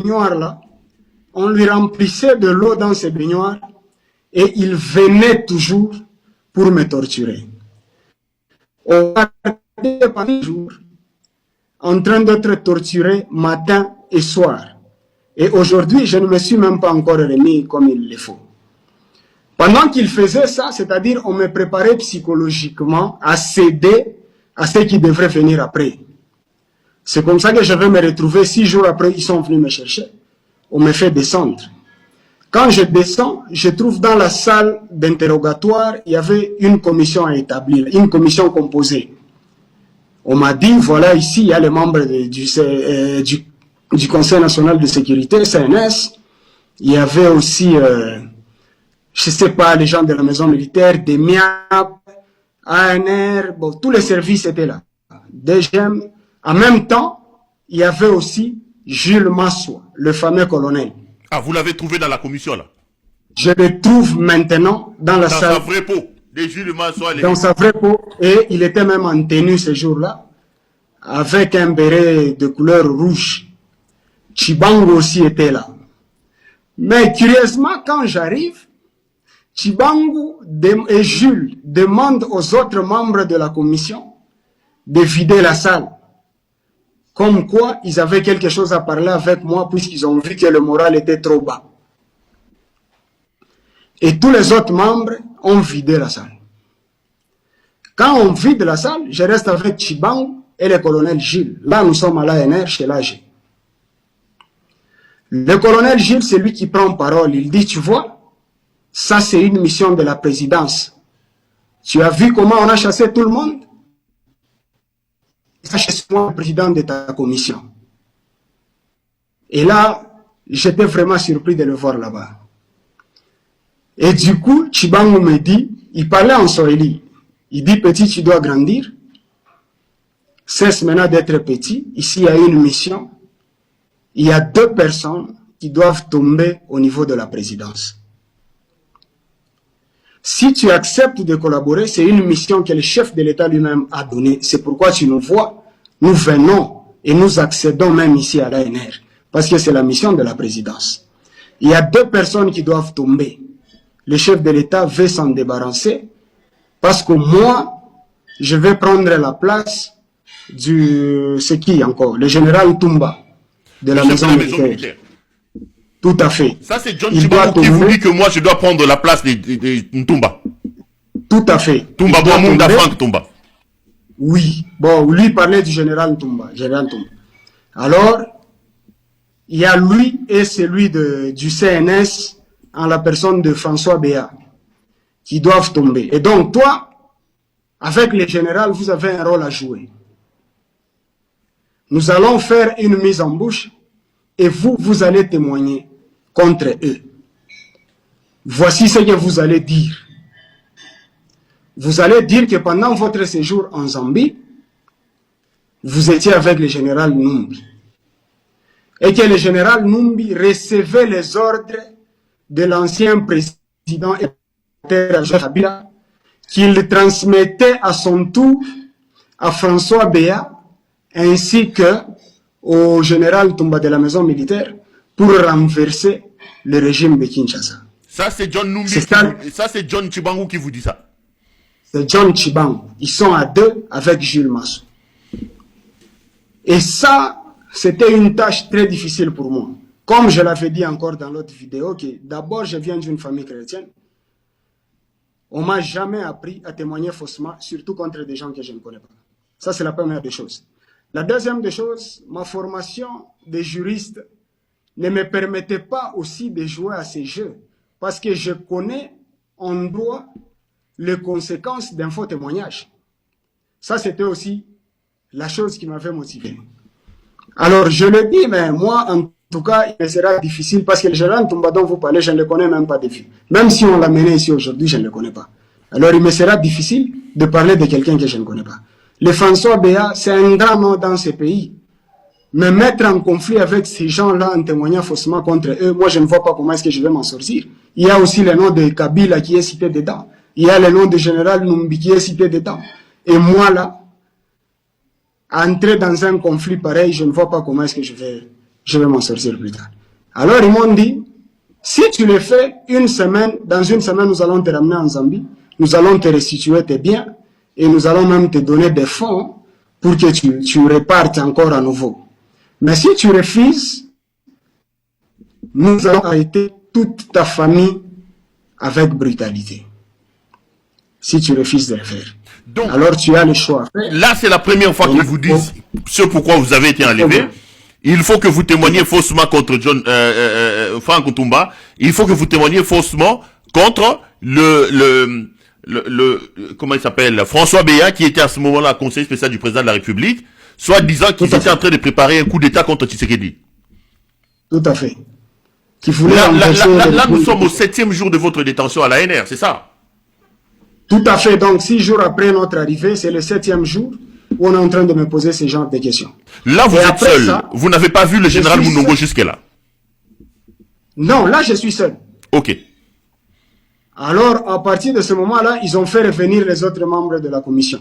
baignoires là, on lui remplissait de l'eau dans ses baignoires et il venait toujours pour me torturer. On était pendant jours en train d'être torturé matin et soir. Et aujourd'hui, je ne me suis même pas encore remis comme il le faut. Pendant qu'il faisait ça, c'est-à-dire on me préparait psychologiquement à céder à ce qui devrait venir après. C'est comme ça que je vais me retrouver 6 jours après, ils sont venus me chercher. On me fait descendre. Quand je descends, je trouve dans la salle d'interrogatoire, il y avait une commission à établir, une commission composée. On m'a dit, voilà, ici, il y a les membres du Conseil national de sécurité, CNS. Il y avait aussi, je ne sais pas, les gens de la maison militaire, des MIAP, ANR, bon, tous les services étaient là. DGM. En même temps, il y avait aussi Jules Massoua, le fameux colonel. Ah, vous l'avez trouvé dans la commission, là? Je le trouve maintenant dans la salle. Dans sa vraie peau, de Jules Massoua. Dans sa vraie peau. Et il était même en tenue ce jour-là, avec un béret de couleur rouge. Chibangu aussi était là. Mais curieusement, quand j'arrive, Chibangu et Jules demandent aux autres membres de la commission de vider la salle. Comme quoi, ils avaient quelque chose à parler avec moi puisqu'ils ont vu que le moral était trop bas. Et tous les autres membres ont vidé la salle. Quand on vide la salle, je reste avec Chibangu et le colonel Gilles. Là, nous sommes à l'ANR chez l'AG. Le colonel Gilles, c'est lui qui prend parole. Il dit, tu vois, ça c'est une mission de la présidence. Tu as vu comment on a chassé tout le monde? Chasse-moi le président de ta commission. Et là, j'étais vraiment surpris de le voir là-bas. Et du coup, Chibangu me dit, il parlait en Swahili. Il dit, petit, tu dois grandir. Cesse maintenant d'être petit. Ici, il y a une mission. Il y a 2 personnes qui doivent tomber au niveau de la présidence. Si tu acceptes de collaborer, c'est une mission que le chef de l'État lui-même a donnée. C'est pourquoi tu nous vois, nous venons et nous accédons même ici à l'ANR. Parce que c'est la mission de la présidence. Il y a 2 personnes qui doivent tomber. Le chef de l'État veut s'en débarrasser parce que moi, je vais prendre la place c'est qui encore? Le général Tumba de la maison militaire. Tout à fait. Ça, c'est John Chibangu qui vous dit que moi, je dois prendre la place de Ntumba. Tout à fait. Tumba, bon, Franck Tumba. Oui. Bon, lui parlait du général Tumba. Alors, il y a lui et celui du CNS en la personne de François Béat qui doivent tomber. Et donc, toi, avec le général, vous avez un rôle à jouer. Nous allons faire une mise en bouche et vous allez témoigner contre eux. Voici ce que vous allez dire. Vous allez dire que pendant votre séjour en Zambie, vous étiez avec le général Numbi. Et que le général Numbi recevait les ordres de l'ancien président Kabila, qu'il transmettait à son tour à François Béat, ainsi que au général Tumba de la maison militaire, pour renverser le régime de Kinshasa. Ça, c'est John Numbi. Ça, c'est John Chibangu qui vous dit ça. C'est John Chibangu. Ils sont à 2 avec Jules Massoua. Et ça, c'était une tâche très difficile pour moi. Comme je l'avais dit encore dans l'autre vidéo, que d'abord, je viens d'une famille chrétienne. On ne m'a jamais appris à témoigner faussement, surtout contre des gens que je ne connais pas. Ça, c'est la première des choses. La deuxième des choses, ma formation de juriste ne me permettait pas aussi de jouer à ces jeux. Parce que je connais en droit les conséquences d'un faux témoignage. Ça, c'était aussi la chose qui m'avait motivé. Alors, je le dis, mais moi, en tout cas, il me sera difficile parce que le général Tumba dont vous parlez, je ne le connais même pas de vue. Même si on l'a mené ici aujourd'hui, je ne le connais pas. Alors, il me sera difficile de parler de quelqu'un que je ne connais pas. Le François Béat, c'est un grand nom dans ce pays. Me mettre en conflit avec ces gens-là en témoignant faussement contre eux, moi, je ne vois pas comment est-ce que je vais m'en sortir. Il y a aussi le nom de Kabila qui est cité dedans. Il y a le nom du général Numbi qui est cité dedans. Et moi, là, entrer dans un conflit pareil, je ne vois pas comment est-ce que je je vais m'en sortir plus tard. Alors ils m'ont dit, si tu le fais une semaine, dans une semaine, nous allons te ramener en Zambie, nous allons te restituer tes biens et nous allons même te donner des fonds pour que tu repartes encore à nouveau. Mais si tu refuses, nous allons arrêter toute ta famille avec brutalité. Si tu refuses de le faire. Donc, alors tu as le choix. Là, c'est la première fois qu'ils vous disent ce pourquoi vous avez été enlevé. Il faut que vous témoigniez faussement contre Franck Ntumba. Il faut que vous témoigniez faussement contre comment il s'appelle, François Béat, qui était à ce moment-là conseiller spécial du président de la République, soit disant qu'ils étaient en train de préparer un coup d'État contre Tshisekedi. Tout à fait. Là, nous sommes au 7e jour de votre détention à l'ANR, c'est ça? Tout à fait. Donc, 6 jours après notre arrivée, c'est le 7e jour où on est en train de me poser ce genre de questions. Là, vous êtes seul. Vous n'avez pas vu le général Mounongo jusque-là? Non, là, je suis seul. Ok. Alors, à partir de ce moment-là, ils ont fait revenir les autres membres de la commission.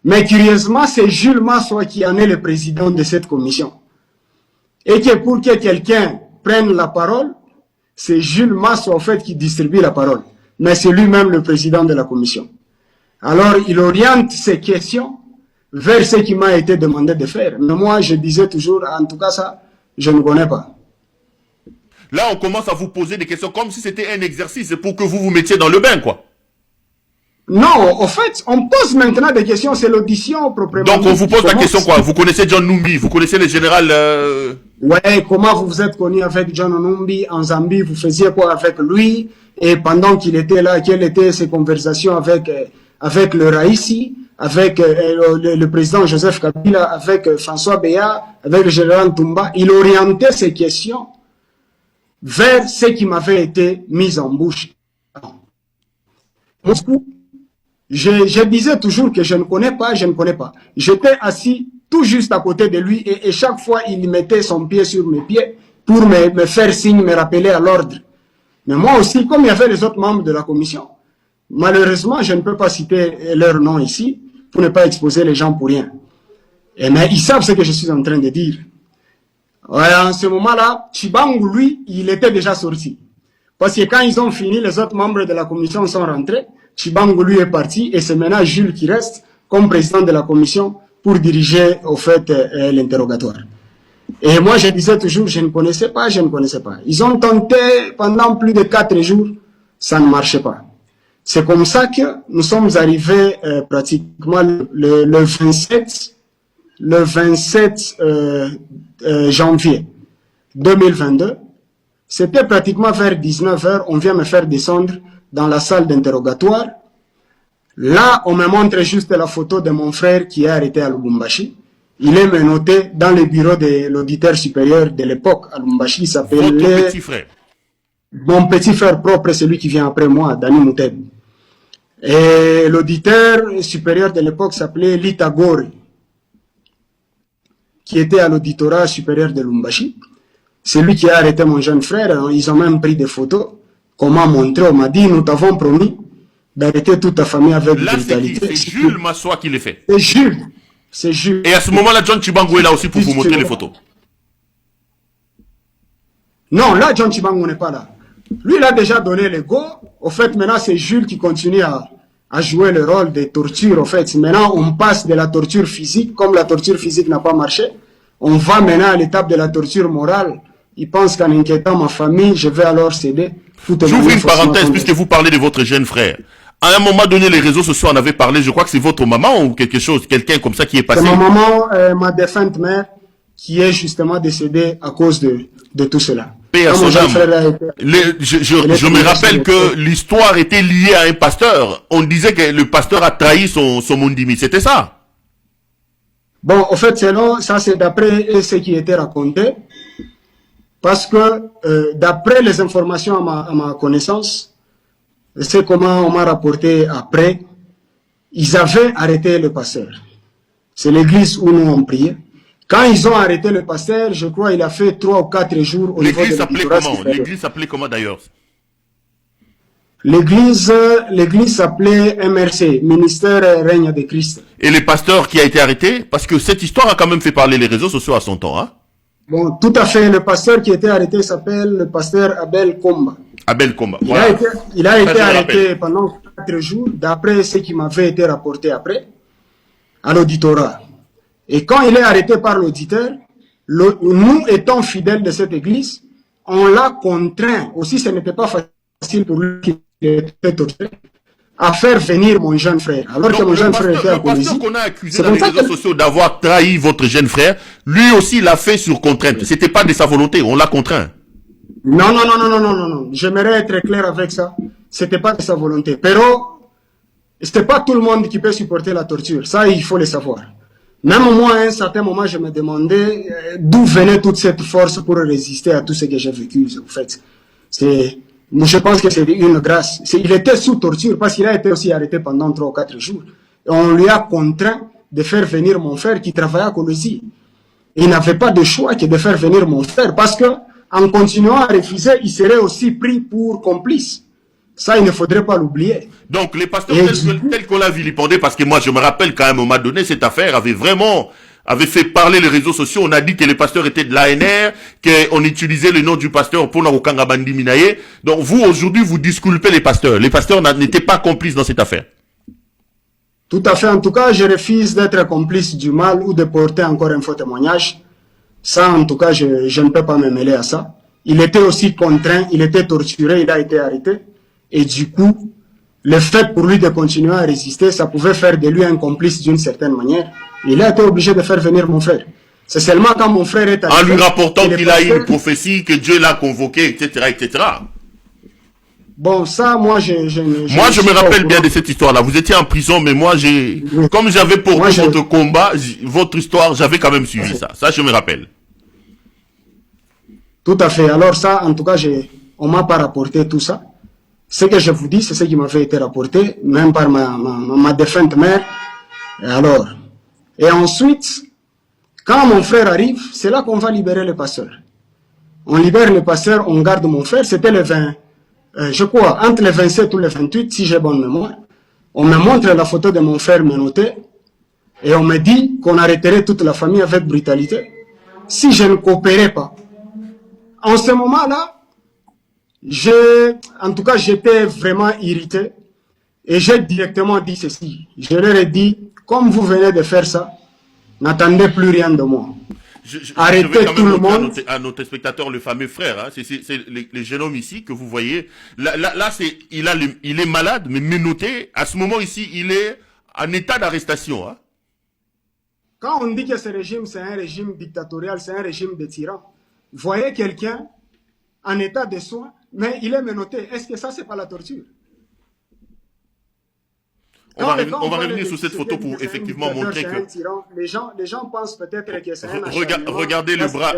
Mais curieusement, c'est Jules Massoua qui en est le président de cette commission. Et que pour que quelqu'un prenne la parole, c'est Jules Massoua, en fait, qui distribue la parole. Mais c'est lui-même le président de la commission. Alors, il oriente ses questions vers ce qui m'a été demandé de faire. Mais moi, je disais toujours, en tout cas, ça, je ne connais pas. Là, on commence à vous poser des questions comme si c'était un exercice pour que vous vous mettiez dans le bain, quoi. Non, en fait, on pose maintenant des questions, c'est l'audition proprement. Donc, on vous pose la question, quoi. Vous connaissez John Numbi, vous connaissez le général... Ouais, comment vous vous êtes connu avec John Numbi en Zambie, vous faisiez quoi avec lui? Et pendant qu'il était là, quelles étaient ses conversations avec le Raïssi, avec le président Joseph Kabila, avec François Béat, avec le général Ntumba? Il orientait ces questions vers ce qui m'avait été mis en bouche. Je disais toujours que je ne connais pas. J'étais assis tout juste à côté de lui et chaque fois il mettait son pied sur mes pieds pour me faire signe, me rappeler à l'ordre. Mais moi aussi, comme il y avait les autres membres de la commission, malheureusement, je ne peux pas citer leur nom ici pour ne pas exposer les gens pour rien. Mais ils savent ce que je suis en train de dire. Ouais, en ce moment-là, Tshibangou, lui, il était déjà sorti. Parce que quand ils ont fini, les autres membres de la commission sont rentrés. Tshibangou, lui, est parti. Et c'est maintenant Jules qui reste comme président de la commission pour diriger, au fait, l'interrogatoire. Et moi, je disais toujours, je ne connaissais pas. Ils ont tenté pendant plus de 4 jours. Ça ne marchait pas. C'est comme ça que nous sommes arrivés pratiquement le 27 janvier 2022, c'était pratiquement vers 19h, on vient me faire descendre dans la salle d'interrogatoire. Là, on me montre juste la photo de mon frère qui est arrêté à Lubumbashi. Il est menotté dans le bureau de l'auditeur supérieur de l'époque à Lubumbashi. Il s'appelle petit frère. Mon petit frère propre, celui qui vient après moi, Dani Mouteb. Et l'auditeur supérieur de l'époque s'appelait Lita Gore, qui était à l'auditorat supérieur de Lubumbashi. C'est lui qui a arrêté mon jeune frère. Ils ont même pris des photos. Qu'on m'a montré, on m'a dit, nous t'avons promis d'arrêter toute ta famille avec brutalité. C'est Jules Massoua qui l'a fait. C'est Jules. Et à ce moment-là, John Tshibangou est là aussi pour vous montrer les photos. Non, là, John Tshibangou n'est pas là. Lui, il a déjà donné le go. Au fait, maintenant, c'est Jules qui continue à jouer le rôle de torture. Au fait, maintenant, on passe de la torture physique. Comme la torture physique n'a pas marché, on va maintenant à l'étape de la torture morale. Il pense qu'en inquiétant ma famille, je vais alors céder. J'ouvre une parenthèse puisque vous parlez de votre jeune frère. À un moment donné, les réseaux sociaux en avaient parlé. Je crois que c'est votre maman ou quelque chose, quelqu'un comme ça qui est passé. C'est ma maman, ma défunte mère, qui est justement décédée à cause de tout cela. Paix à son âme. Je me rappelle que l'histoire était liée à un pasteur. On disait que le pasteur a trahi son mondimi. C'était ça? Bon, en fait, ça c'est d'après ce qui était raconté. Parce que d'après les informations à ma connaissance, c'est comment on m'a rapporté après, ils avaient arrêté le pasteur. C'est l'église où nous on priait. Quand ils ont arrêté le pasteur, je crois il a fait 3 ou 4 jours au niveau de l'église. L'église s'appelait comment d'ailleurs? L'église s'appelait MRC, Ministère Règne de Christ. Et le pasteur qui a été arrêté? Parce que cette histoire a quand même fait parler les réseaux sociaux à son temps, hein? Bon, tout à fait. Le pasteur qui était arrêté s'appelle le pasteur Abel Komba. Abel Komba. Il Voilà. a été arrêté pendant 4 jours, d'après ce qui m'avait été rapporté après, à l'auditorat. Et quand il est arrêté par l'auditeur, nous étant fidèles de cette église, on l'a contraint. Aussi, ce n'était pas facile pour lui qui était torturé à faire venir mon jeune frère. Alors que mon jeune frère était à Colosie. Le pasteur qu'on a accusé dans les réseaux sociaux d'avoir trahi votre jeune frère, lui aussi l'a fait sur contrainte. C'était pas de sa volonté, on l'a contraint. Non, non, non, non, non, non, non, non. J'aimerais être clair avec ça. C'était pas de sa volonté. Pero, c'était pas tout le monde qui peut supporter la torture. Ça, il faut le savoir. Même moi, à un certain moment, je me demandais d'où venait toute cette force pour résister à tout ce que j'ai vécu, en fait. Je pense que c'est une grâce. Il était sous torture parce qu'il a été aussi arrêté pendant 3 ou 4 jours. Et on lui a contraint de faire venir mon frère qui travaillait à Colosie. Il n'avait pas de choix que de faire venir mon frère parce que, en continuant à refuser, il serait aussi pris pour complice. Ça, il ne faudrait pas l'oublier. Donc, les pasteurs tels qu'on l'a vilipendé, parce que moi, je me rappelle qu'à un moment donné, cette affaire avait fait parler les réseaux sociaux. On a dit que les pasteurs étaient de l'ANR, qu'on utilisait le nom du pasteur pour Narukanga Bandi Minaye. Donc, vous, aujourd'hui, vous disculpez les pasteurs. Les pasteurs n'étaient pas complices dans cette affaire. Tout à fait. En tout cas, je refuse d'être complice du mal ou de porter encore un faux témoignage. Ça, en tout cas, je ne peux pas me mêler à ça. Il était aussi contraint, il était torturé, il a été arrêté. Et du coup, le fait pour lui de continuer à résister, ça pouvait faire de lui un complice d'une certaine manière. Il a été obligé de faire venir mon frère. C'est seulement quand mon frère est arrivé... En lui rapportant qu'il a eu une prophétie, que Dieu l'a convoqué, etc., etc. Bon, ça, moi, je me rappelle bien de cette histoire-là. Vous étiez en prison, mais moi, comme j'avais porté votre combat, votre histoire, j'avais quand même suivi ça. Ça, je me rappelle. Tout à fait. Alors ça, en tout cas, on m'a pas rapporté tout ça. Ce que je vous dis, c'est ce qui m'avait été rapporté, même par ma défunte mère. Et ensuite, quand mon frère arrive, c'est là qu'on va libérer le pasteur. On libère le pasteur, on garde mon frère. C'était le 20, je crois, entre le 27 ou le 28, si j'ai bonne mémoire. On me montre la photo de mon frère menotté et on me dit qu'on arrêterait toute la famille avec brutalité si je ne coopérais pas. En ce moment-là, en tout cas, j'étais vraiment irrité et j'ai directement dit ceci. Je leur ai dit, comme vous venez de faire ça, n'attendez plus rien de moi. Arrêtez tout le monde. À nos spectateurs, le fameux frère, hein, c'est les jeunes hommes ici que vous voyez. Là il est malade, mais menotté. À ce moment ici, il est en état d'arrestation. Hein. Quand on dit que ce régime, c'est un régime dictatorial, c'est un régime de tyran, vous voyez quelqu'un en état de soins, mais il est menotté. Est-ce que ça, c'est pas la torture? On va revenir sur cette photo pour effectivement montrer que... Les gens pensent peut-être que c'est un Regardez le bras,